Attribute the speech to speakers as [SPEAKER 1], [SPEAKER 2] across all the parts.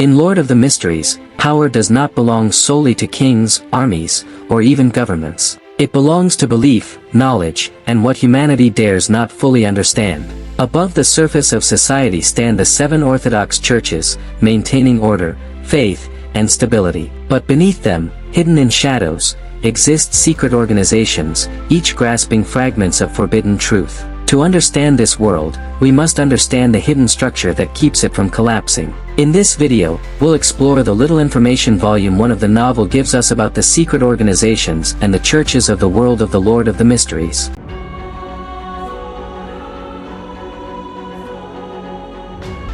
[SPEAKER 1] In Lord of the Mysteries, power does not belong solely to kings, armies, or even governments. It belongs to belief, knowledge, and what humanity dares not fully understand. Above the surface of society stand the 7 Orthodox Churches, maintaining order, faith, and stability. But beneath them, hidden in shadows, exist secret organizations, each grasping fragments of forbidden truth. To understand this world, we must understand the hidden structure that keeps it from collapsing. In this video, we'll explore the little information volume 1 of the novel gives us about the secret organizations and the churches of the world of the Lord of the Mysteries.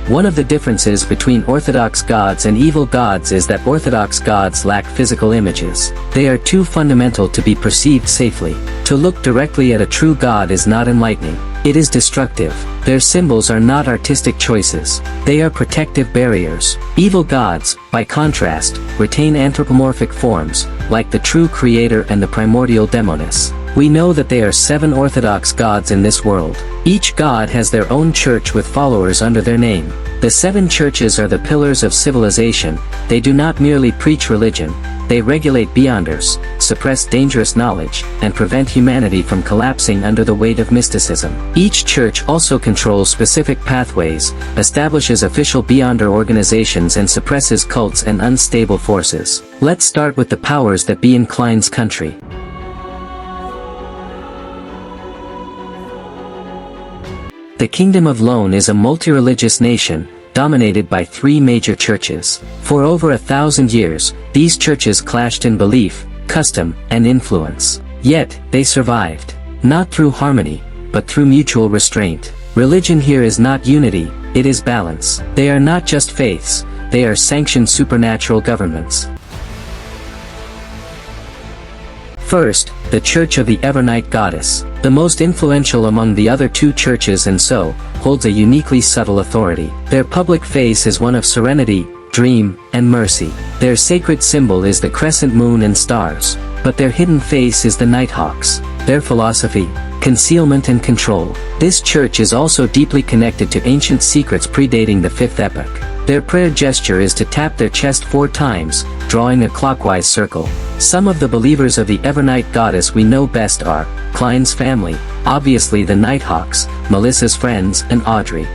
[SPEAKER 1] One of the differences between Orthodox gods and evil gods is that Orthodox gods lack physical images. They are too fundamental to be perceived safely. To look directly at a true god is not enlightening. It is destructive. Their symbols are not artistic choices. They are protective barriers. Evil gods, by contrast, retain anthropomorphic forms, like the true creator and the primordial demoness. We know that there are 7 Orthodox gods in this world. Each god has their own church with followers under their name. The 7 churches are the pillars of civilization. They do not merely preach religion. They regulate beyonders, suppress dangerous knowledge, and prevent humanity from collapsing under the weight of mysticism. Each church also controls specific pathways, establishes official beyonder organizations and suppresses cults and unstable forces. Let's start with the powers that be in Klein's country. The Kingdom of LOEN is a multi-religious nation, dominated by 3 major churches. For over 1,000 years, these churches clashed in belief, custom, and influence. Yet, they survived. Not through harmony, but through mutual restraint. Religion here is not unity, it is balance. They are not just faiths, they are sanctioned supernatural governments. First, the Church of the Evernight Goddess, the most influential among the other 2 churches and so, holds a uniquely subtle authority. Their public face is one of serenity, dream, and mercy. Their sacred symbol is the crescent moon and stars, but their hidden face is the Nighthawks. Their philosophy, concealment and control. This church is also deeply connected to ancient secrets predating the 5th epoch. Their prayer gesture is to tap their chest 4 times, drawing a clockwise circle. Some of the believers of the Evernight Goddess we know best are Klein's family, obviously the Nighthawks, Melissa's friends, and Audrey.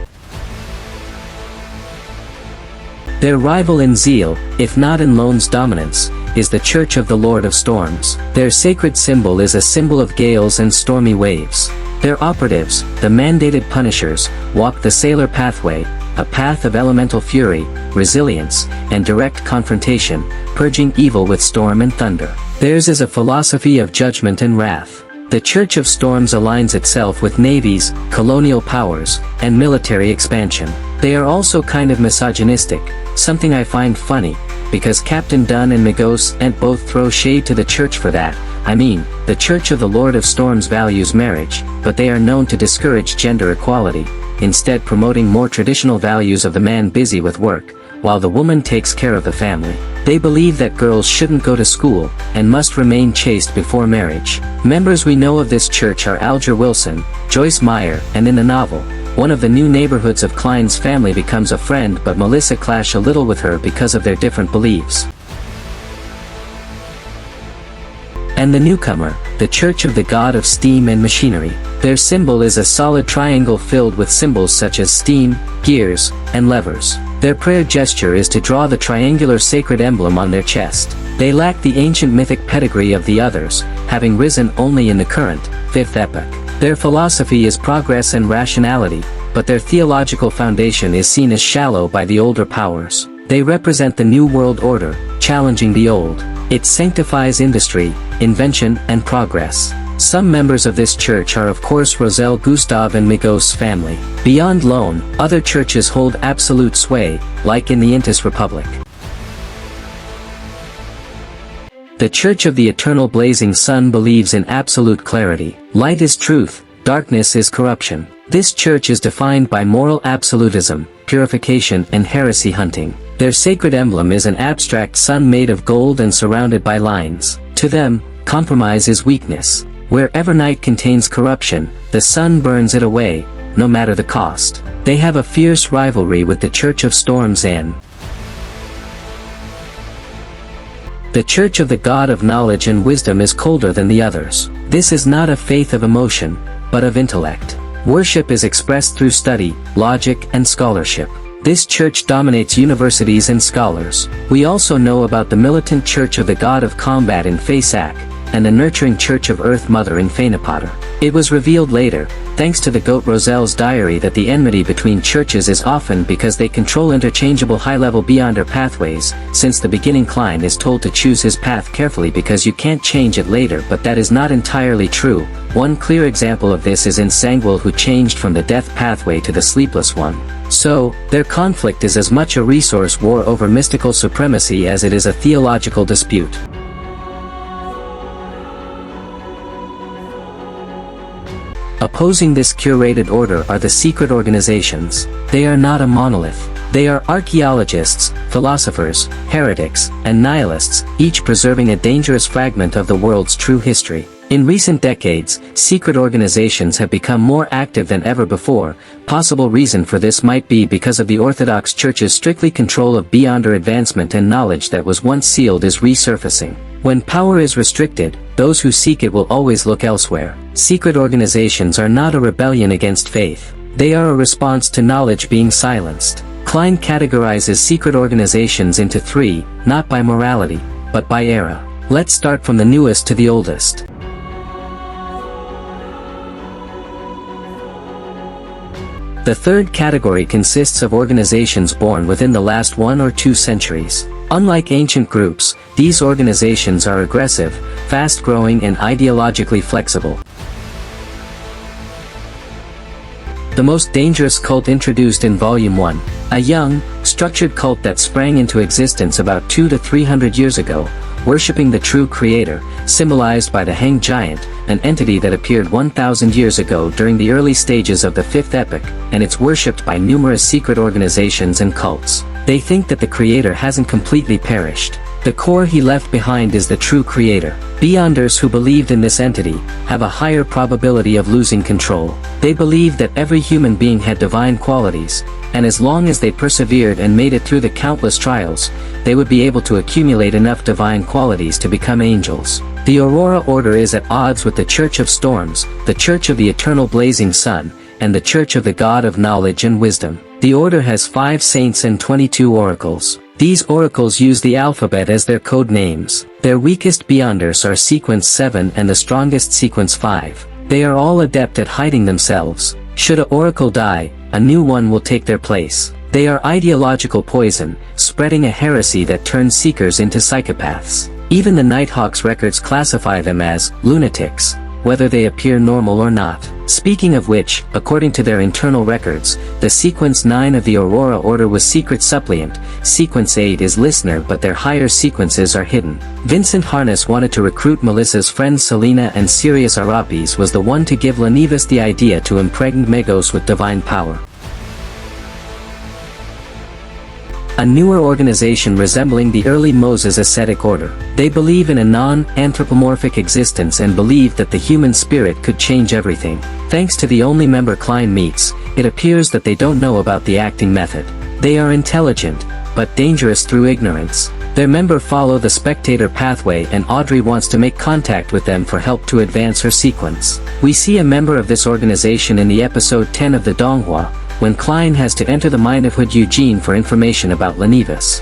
[SPEAKER 1] Their rival in zeal, if not in LOEN's dominance, is the Church of the Lord of Storms. Their sacred symbol is a symbol of gales and stormy waves. Their operatives, the mandated punishers, walk the sailor pathway, a path of elemental fury, resilience, and direct confrontation, purging evil with storm and thunder. Theirs is a philosophy of judgment and wrath. The Church of Storms aligns itself with navies, colonial powers, and military expansion. They are also kind of misogynistic, something I find funny, because Captain Dunn and Migos and both throw shade to the church for that. I mean, the Church of the Lord of Storms values marriage, but they are known to discourage gender equality, instead promoting more traditional values of the man busy with work, while the woman takes care of the family. They believe that girls shouldn't go to school, and must remain chaste before marriage. Members we know of this church are Alger Wilson, Joyce Meyer, and in the novel, one of the new neighborhoods of Klein's family becomes a friend but Melissa clash a little with her because of their different beliefs. And the newcomer, the Church of the God of Steam and Machinery. Their symbol is a solid triangle filled with symbols such as steam, gears, and levers. Their prayer gesture is to draw the triangular sacred emblem on their chest. They lack the ancient mythic pedigree of the others, having risen only in the current, 5th epoch. Their philosophy is progress and rationality, but their theological foundation is seen as shallow by the older powers. They represent the New World Order, challenging the old. It sanctifies industry, invention, and progress. Some members of this church are of course Roselle Gustav and Migos family. Beyond LOEN, other churches hold absolute sway, like in the Intis Republic. The Church of the Eternal Blazing Sun believes in absolute clarity. Light is truth, darkness is corruption. This church is defined by moral absolutism, purification and heresy hunting. Their sacred emblem is an abstract sun made of gold and surrounded by lines. To them, compromise is weakness. Where Evernight contains corruption, the sun burns it away, no matter the cost. They have a fierce rivalry with the Church of Storms and The Church of the God of Knowledge and Wisdom is colder than the others. This is not a faith of emotion, but of intellect. Worship is expressed through study, logic, and scholarship. This church dominates universities and scholars. We also know about the militant Church of the God of Combat in Fasak, and the nurturing Church of Earth Mother in Fainapotter. It was revealed later, thanks to the goat Roselle's diary, that the enmity between churches is often because they control interchangeable high-level beyonder pathways. Since the beginning, Klein is told to choose his path carefully because you can't change it later, but that is not entirely true. One clear example of this is in Sangwell, who changed from the death pathway to the sleepless one. So, their conflict is as much a resource war over mystical supremacy as it is a theological dispute. Opposing this curated order are the secret organizations. They are not a monolith. They are archaeologists, philosophers, heretics, and nihilists, each preserving a dangerous fragment of the world's true history. In recent decades, secret organizations have become more active than ever before. Possible reason for this might be because of the Orthodox Church's strictly control of beyonder advancement, and knowledge that was once sealed is resurfacing. When power is restricted, those who seek it will always look elsewhere. Secret organizations are not a rebellion against faith. They are a response to knowledge being silenced. Klein categorizes secret organizations into three, not by morality, but by era. Let's start from the newest to the oldest. The third category consists of organizations born within the last 1 or 2 centuries. Unlike ancient groups, these organizations are aggressive, fast-growing, and ideologically flexible. The most dangerous cult introduced in Volume 1, a young, structured cult that sprang into existence about 200 to 300 years ago, worshipping the true creator, symbolized by the hanged giant, an entity that appeared 1,000 years ago during the early stages of the Fifth Epoch, and it's worshipped by numerous secret organizations and cults. They think that the creator hasn't completely perished. The core he left behind is the true creator. Beyonders who believed in this entity have a higher probability of losing control. They believed that every human being had divine qualities, and as long as they persevered and made it through the countless trials, they would be able to accumulate enough divine qualities to become angels. The Aurora Order is at odds with the Church of Storms, the Church of the Eternal Blazing Sun, and the Church of the God of Knowledge and Wisdom. The Order has 5 saints and 22 oracles. These oracles use the alphabet as their code names. Their weakest beyonders are Sequence 7 and the strongest Sequence 5. They are all adept at hiding themselves. Should an oracle die, a new one will take their place. They are ideological poison, spreading a heresy that turns seekers into psychopaths. Even the Nighthawks records classify them as lunatics, whether they appear normal or not. Speaking of which, according to their internal records, the Sequence 9 of the Aurora Order was secret suppliant, Sequence 8 is listener, but their higher sequences are hidden. Vincent Harness wanted to recruit Melissa's friends Selena, and Sirius Arapes was the one to give Lenivus the idea to impregnate Megos with divine power. A newer organization resembling the early Moses ascetic order. They believe in a non-anthropomorphic existence and believe that the human spirit could change everything. Thanks to the only member Klein meets, it appears that they don't know about the acting method. They are intelligent, but dangerous through ignorance. Their member follow the spectator pathway, and Audrey wants to make contact with them for help to advance her sequence. We see a member of this organization in the episode 10 of the Donghua, when Klein has to enter the mind of Hood Eugene for information about Lenivus.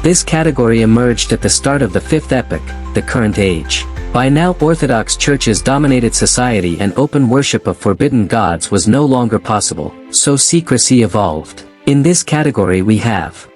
[SPEAKER 1] This category emerged at the start of the Fifth Epoch, the current age. By now Orthodox churches dominated society, and open worship of forbidden gods was no longer possible, so secrecy evolved. In this category we have: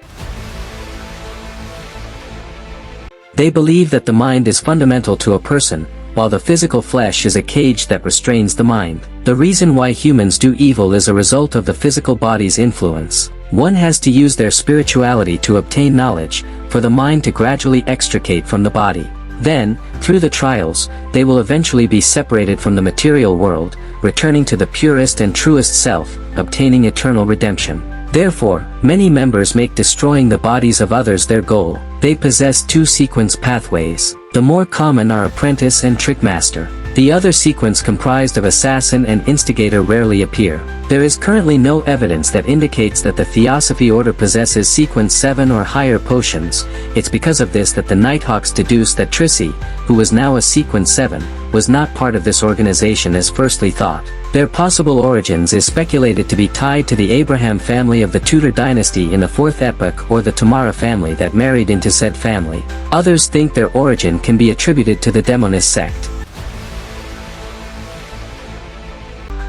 [SPEAKER 1] they believe that the mind is fundamental to a person, while the physical flesh is a cage that restrains the mind. The reason why humans do evil is a result of the physical body's influence. One has to use their spirituality to obtain knowledge, for the mind to gradually extricate from the body. Then, through the trials, they will eventually be separated from the material world, returning to the purest and truest self, obtaining eternal redemption. Therefore, many members make destroying the bodies of others their goal. They possess 2 sequence pathways. The more common are apprentice and trickmaster. The other sequence comprised of assassin and instigator rarely appear. There is currently no evidence that indicates that the Theosophy order possesses sequence 7 or higher potions. It's because of this that the Nighthawks deduced that Trissy, who was now a sequence 7, was not part of this organization as firstly thought. Their possible origins is speculated to be tied to the Abraham family of the Tudor dynasty in the 4th epoch or the Tamara family that married into said family. Others think their origin can be attributed to the Demonist sect.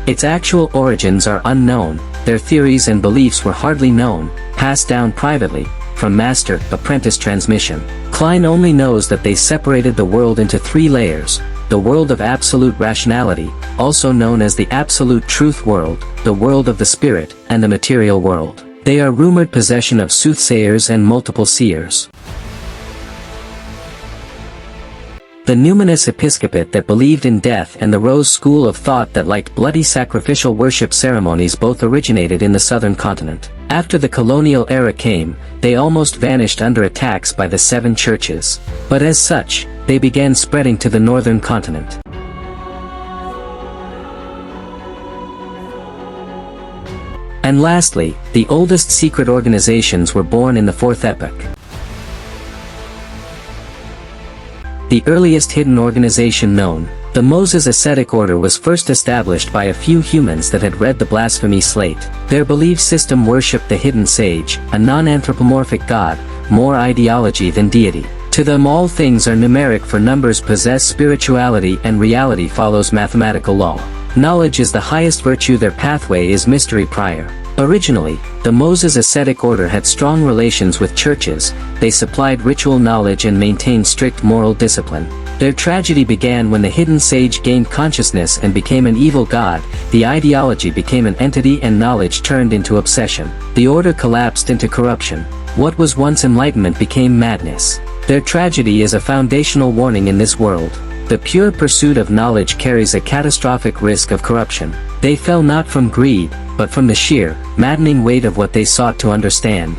[SPEAKER 1] Its actual origins are unknown, their theories and beliefs were hardly known, passed down privately, from master-apprentice transmission. Klein only knows that they separated the world into 3 layers: the world of absolute rationality, also known as the absolute truth world, the world of the spirit, and the material world. They are rumored possession of soothsayers and multiple seers. The numinous episcopate that believed in death and the Rose school of thought that liked bloody sacrificial worship ceremonies both originated in the southern continent. After the colonial era came, they almost vanished under attacks by the 7 churches. But as such, they began spreading to the northern continent. And lastly, the oldest secret organizations were born in the 4th epoch. The earliest hidden organization known, the Moses Ascetic Order, was first established by a few humans that had read the blasphemy slate. Their belief system worshipped the hidden sage, a non-anthropomorphic god, more ideology than deity. To them all things are numeric, for numbers possess spirituality and reality follows mathematical law. Knowledge is the highest virtue, their pathway is mystery prior. Originally, the Moses Ascetic Order had strong relations with churches, they supplied ritual knowledge and maintained strict moral discipline. Their tragedy began when the hidden sage gained consciousness and became an evil god, the ideology became an entity and knowledge turned into obsession. The order collapsed into corruption. What was once enlightenment became madness. Their tragedy is a foundational warning in this world. The pure pursuit of knowledge carries a catastrophic risk of corruption. They fell not from greed, but from the sheer, maddening weight of what they sought to understand.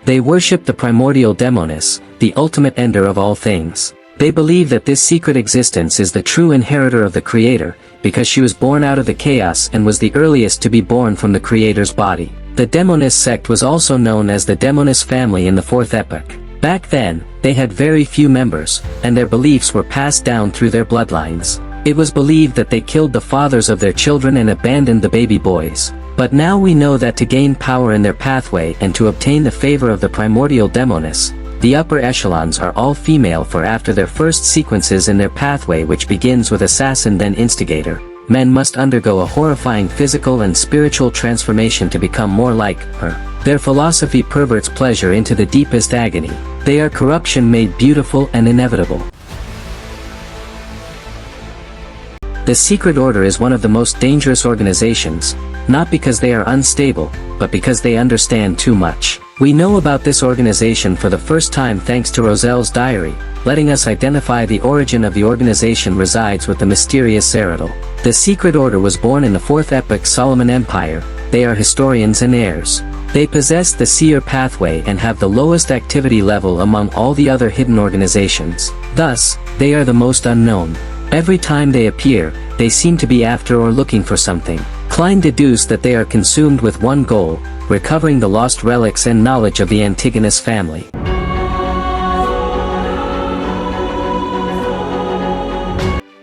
[SPEAKER 1] They worship the primordial Demonis, the ultimate ender of all things. They believe that this secret existence is the true inheritor of the Creator, because she was born out of the chaos and was the earliest to be born from the Creator's body. The Demonist sect was also known as the Antigonus Family in the 4th epoch. Back then, they had very few members, and their beliefs were passed down through their bloodlines. It was believed that they killed the fathers of their children and abandoned the baby boys. But now we know that to gain power in their pathway and to obtain the favor of the primordial Demonis, the upper echelons are all female, for after their first sequences in their pathway, which begins with assassin then instigator, men must undergo a horrifying physical and spiritual transformation to become more like her. Their philosophy perverts pleasure into the deepest agony. They are corruption made beautiful and inevitable. The secret order is one of the most dangerous organizations, not because they are unstable, but because they understand too much. We know about this organization for the first time thanks to Roselle's diary, letting us identify the origin of the organization resides with the mysterious Cyrodiil. The secret order was born in the 4th epoch Solomon Empire. They are historians and heirs. They possess the seer pathway and have the lowest activity level among all the other hidden organizations. Thus, they are the most unknown. Every time they appear, they seem to be after or looking for something. Klein deduced that they are consumed with one goal: recovering the lost relics and knowledge of the Antigonus family.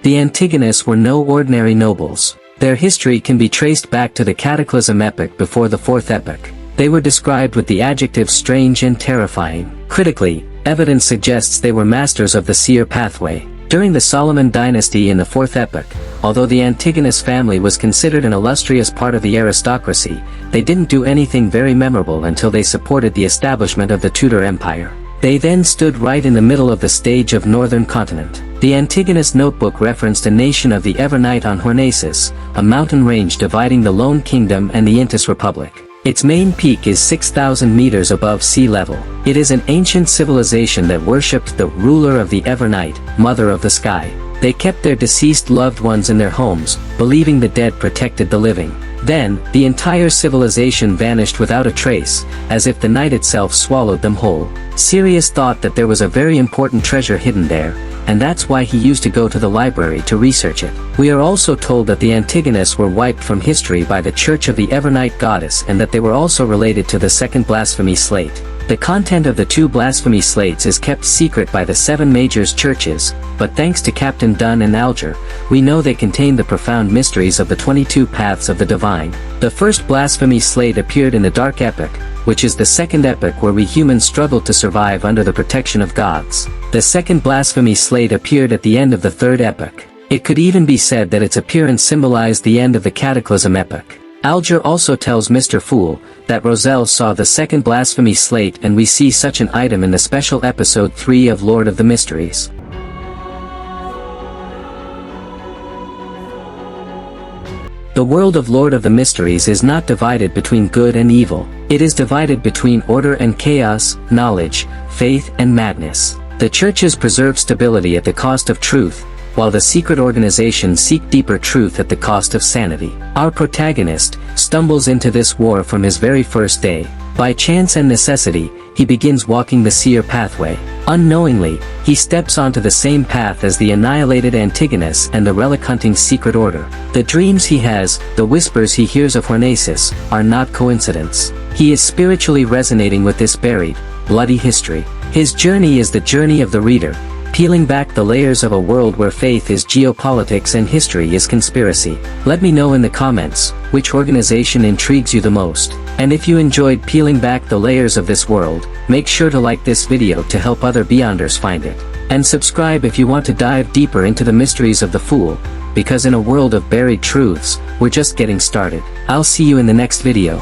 [SPEAKER 1] The Antigonus were no ordinary nobles. Their history can be traced back to the Cataclysm epoch before the 4th epoch. They were described with the adjective strange and terrifying. Critically, evidence suggests they were masters of the seer pathway. During the Solomon dynasty in the 4th epoch, although the Antigonus family was considered an illustrious part of the aristocracy, they didn't do anything very memorable until they supported the establishment of the Tudor Empire. They then stood right in the middle of the stage of northern continent. The Antigonus notebook referenced a nation of the Evernight on HORNACIS, a mountain range dividing the Lone Kingdom and the Intis Republic. Its main peak is 6,000 meters above sea level. It is an ancient civilization that worshipped the ruler of the Evernight, mother of the sky. They kept their deceased loved ones in their homes, believing the dead protected the living. Then, the entire civilization vanished without a trace, as if the night itself swallowed them whole. Sirius thought that there was a very important treasure hidden there, and that's why he used to go to the library to research it. We are also told that the Antigonus were wiped from history by the Church of the Evernight Goddess and that they were also related to the second blasphemy slate. The content of the two blasphemy slates is kept secret by the 7 major churches, but thanks to Captain Dunn and Alger, we know they contain the profound mysteries of the 22 paths of the divine. The first blasphemy slate appeared in the Dark Epoch, which is the second epoch where we humans struggled to survive under the protection of gods. The second blasphemy slate appeared at the end of the third epoch. It could even be said that its appearance symbolized the end of the Cataclysm epoch. Alger also tells Mr. Fool that Roselle saw the second blasphemy slate, and we see such an item in the special episode 3 of Lord of the Mysteries. The world of Lord of the Mysteries is not divided between good and evil. It is divided between order and chaos, knowledge, faith and madness. The churches preserve stability at the cost of truth, while the secret organizations seek deeper truth at the cost of sanity. Our protagonist stumbles into this war from his very first day. By chance and necessity, he begins walking the seer pathway. Unknowingly, he steps onto the same path as the annihilated Antigonus and the relic-hunting secret order. The dreams he has, the whispers he hears of HORNACIS, are not coincidence. He is spiritually resonating with this buried, bloody history. His journey is the journey of the reader, peeling back the layers of a world where faith is geopolitics and history is conspiracy. Let me know in the comments, which organization intrigues you the most. And if you enjoyed peeling back the layers of this world, make sure to like this video to help other Beyonders find it. And subscribe if you want to dive deeper into the mysteries of the Fool, because in a world of buried truths, we're just getting started. I'll see you in the next video.